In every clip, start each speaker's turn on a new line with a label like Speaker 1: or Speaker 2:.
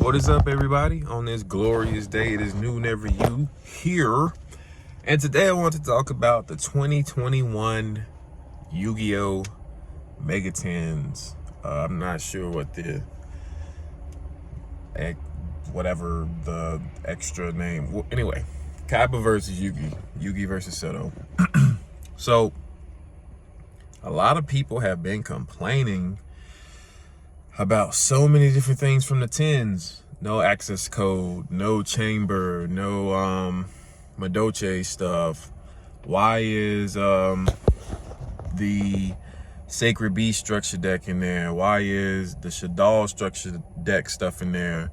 Speaker 1: What is up, everybody? On this glorious day, it is new, never you here. And today I want to talk about the 2021 Yu-Gi-Oh! Megatins. I'm not sure what whatever the extra name. Well, anyway, Kaiba versus Yugi. Yugi versus Seto. So, a lot of people have been complaining about so many different things from the tins. No access code, no chamber, no Madoche stuff. Why is the Sacred Beast structure deck in there? Why is the Shadal structure deck stuff in there?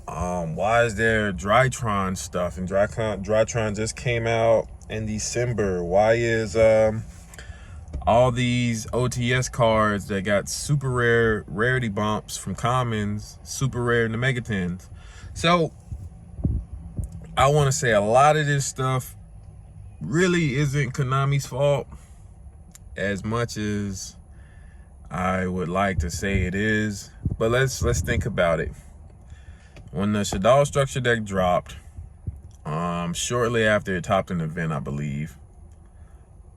Speaker 1: Why is there Drytron stuff? And Drytron just came out in December. Why is all these OTS cards that got super rare rarity bumps from commons, super rare in the Megatins? So I want to say a lot of this stuff really isn't Konami's fault as much as I would like to say it is. But let's think about it. When the Shadal structure deck dropped, shortly after it topped an event, I believe,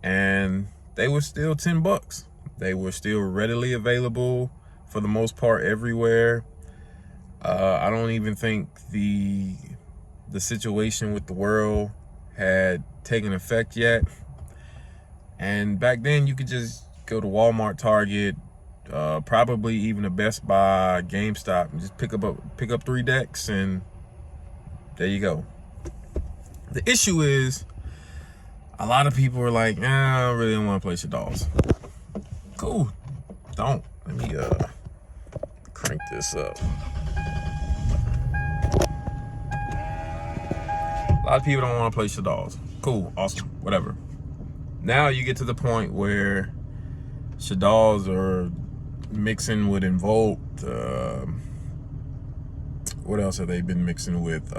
Speaker 1: and they were still $10. They were still readily available for the most part everywhere. I don't even think the situation with the world had taken effect yet. And back then you could just go to Walmart, Target, probably even a Best Buy, GameStop, and just pick up 3 decks, and there you go. The issue is, a lot of people are like, I really don't want to play Shadals. Cool. Don't. Let me crank this up. A lot of people don't want to play Shadals. Cool. Awesome. Whatever. Now you get to the point where Shadals are mixing with Invoked. What else have they been mixing with?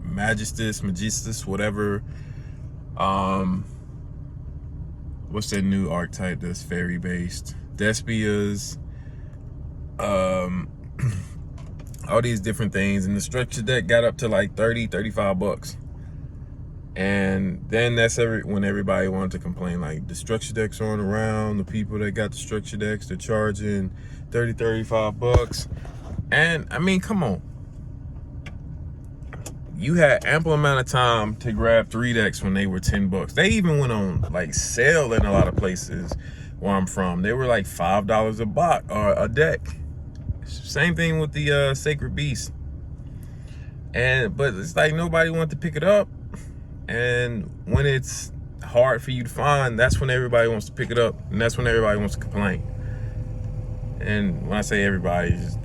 Speaker 1: Magistus, whatever. What's that new archetype that's fairy based? Despias, all these different things, and the structure deck got up to like $30-$35. And then that's when everybody wanted to complain, like, the structure decks aren't around, the people that got the structure decks, they're charging $30-$35. And I mean, come on. You had ample amount of time to grab 3 decks when they were $10. They even went on like sale in a lot of places where I'm from. They were like $5 a box or a deck. Same thing with the Sacred Beast. But it's like nobody wanted to pick it up. And when it's hard for you to find, that's when everybody wants to pick it up, and that's when everybody wants to complain. And when I say everybody, it's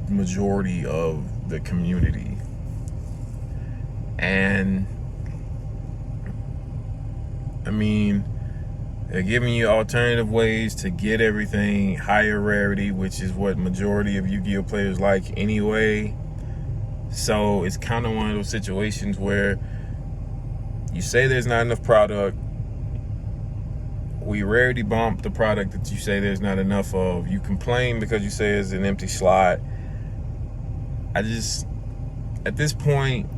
Speaker 1: the majority of the community. And I mean, they're giving you alternative ways to get everything higher rarity, which is what majority of Yu-Gi-Oh players like anyway. So it's kind of one of those situations where you say there's not enough product, we rarity bump the product that you say there's not enough of. You complain because you say it's an empty slot. At this point,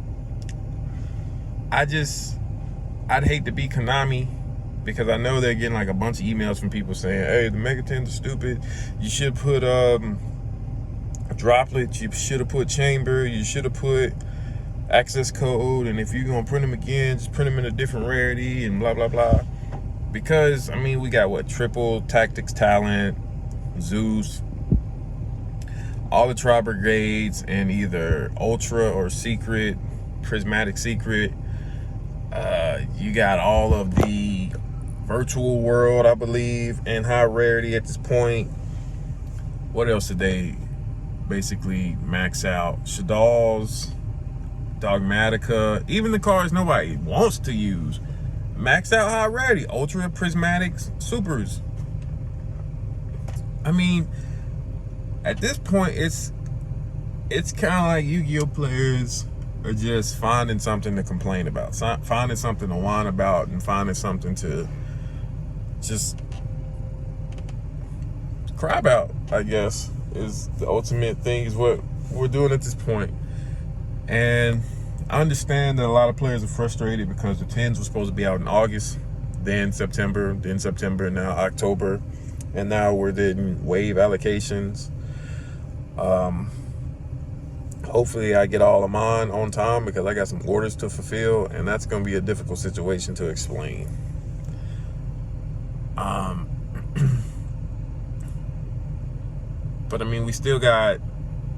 Speaker 1: I'd hate to be Konami, because I know they're getting like a bunch of emails from people saying, hey, the Megatins are stupid. You should put droplets, you should have put chamber, you should have put access code, and if you're gonna print them again, just print them in a different rarity and blah blah blah. Because I mean, we got what, triple tactics talent, Zeus, all the Tri Brigades, and either ultra or secret, prismatic secret. You got all of the virtual world, I believe, and high rarity at this point. What else did they basically max out? Shadal's, Dogmatica, even the cards nobody wants to use, max out high rarity, ultra, prismatics, supers. I mean, at this point, it's kind of like Yu-Gi-Oh players are just finding something to complain about, finding something to whine about, and finding something to just cry about, I guess. is the ultimate thing, is what we're doing at this point. And I understand that a lot of players are frustrated because the 10s were supposed to be out in August, then September, now October, and now we're in wave allocations. Hopefully I get all of mine on time because I got some orders to fulfill, and that's going to be a difficult situation to explain. But I mean, we still got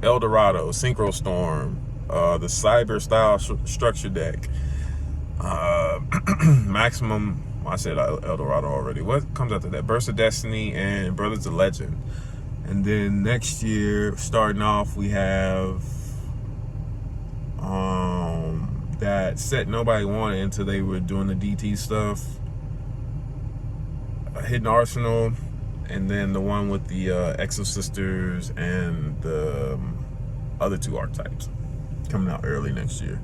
Speaker 1: Eldorado, Synchro Storm, the Cyber style structure deck, Maximum. I said Eldorado already. What comes after that? Burst of Destiny and Brothers of Legend. And then next year, starting off, we have that set nobody wanted until they were doing the DT stuff, Hidden Arsenal, and then the one with the Exo Sisters and the other two archetypes coming out early next year.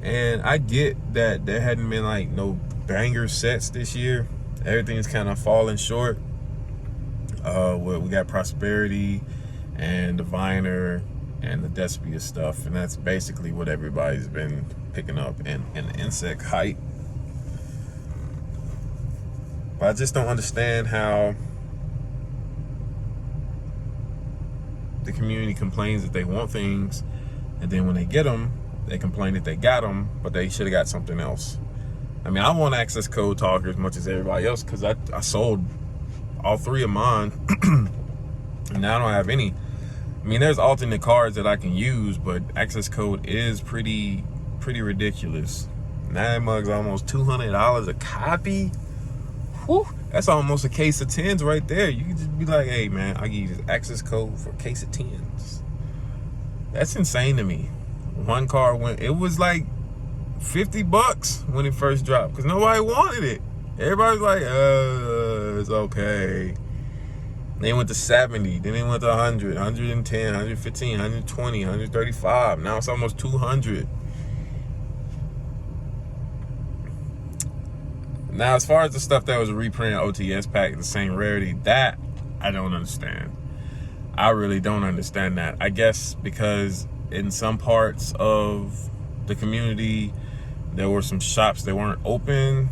Speaker 1: And I get that there hadn't been like no banger sets this year. Everything's kind of falling short. We got Prosperity and Diviner and the Despia stuff, and that's basically what everybody's been picking up in the insect hype. But I just don't understand how the community complains that they want things, and then when they get them, they complain that they got them, but they should have got something else. I mean, I want access code talker as much as everybody else because I sold all 3 of mine, and now I don't have any. I mean, there's alternate cards that I can use, but access code is pretty ridiculous. 9 mugs, almost $200 a copy. Whew, that's almost a case of 10s right there. You can just be like, hey man, I'll give you this access code for a case of 10s. That's insane to me. One card it was like $50 when it first dropped because nobody wanted it. Everybody's like, it's okay. They went to 70, then they went to 100, 110, 115, 120, 135. Now it's almost 200. Now, as far as the stuff that was a reprint OTS pack, the same rarity, that I don't understand. I really don't understand that. I guess because in some parts of the community, there were some shops that weren't open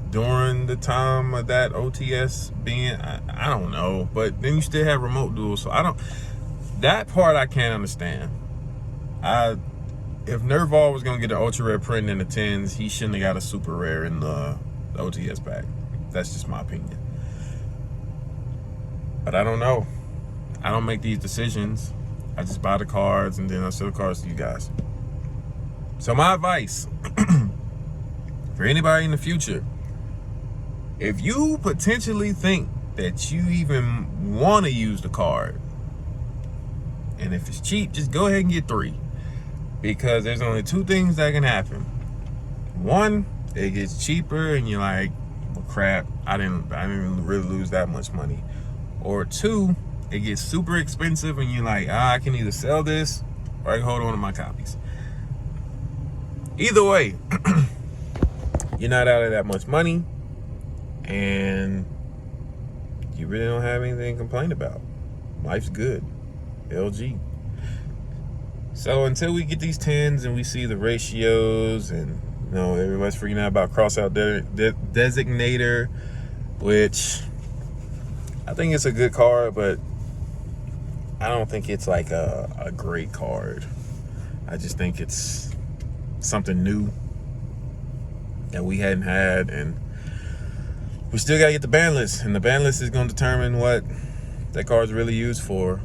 Speaker 1: during the time of that OTS being, I don't know, but then you still have remote duels, so that part I can't understand. If Nerval was gonna get an ultra rare print in the 10s, he shouldn't have got a super rare in the OTS pack. That's just my opinion. But I don't know. I don't make these decisions. I just buy the cards and then I sell the cards to you guys. So my advice for anybody in the future, if you potentially think that you even want to use the card, and if it's cheap, just go ahead and get 3. Because there's only 2 things that can happen. One, it gets cheaper and you're like, well crap, I didn't really lose that much money. Or 2, it gets super expensive and you're like, I can either sell this or I can hold on to my copies. Either way, you're not out of that much money, and you really don't have anything to complain about. Life's good. LG. So until we get these 10s and we see the ratios, and everybody's freaking out about crossout designator, which I think it's a good card, but I don't think it's like a great card. I just think it's something new that we hadn't had, and we still gotta get the ban list, and the ban list is gonna determine what that card's really used for.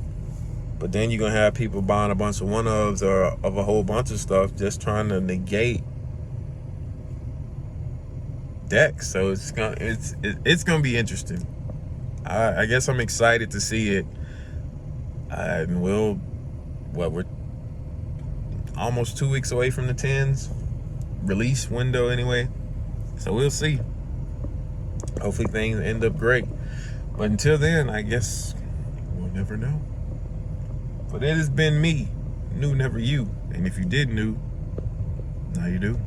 Speaker 1: But then you're gonna have people buying a bunch of one-ofs or of a whole bunch of stuff just trying to negate decks. So it's gonna be interesting. I guess I'm excited to see it. And we're almost 2 weeks away from the 10s release window anyway. So we'll see. Hopefully things end up great. But until then, I guess we'll never know. But it has been me, New Never You. And if you did know, now you do.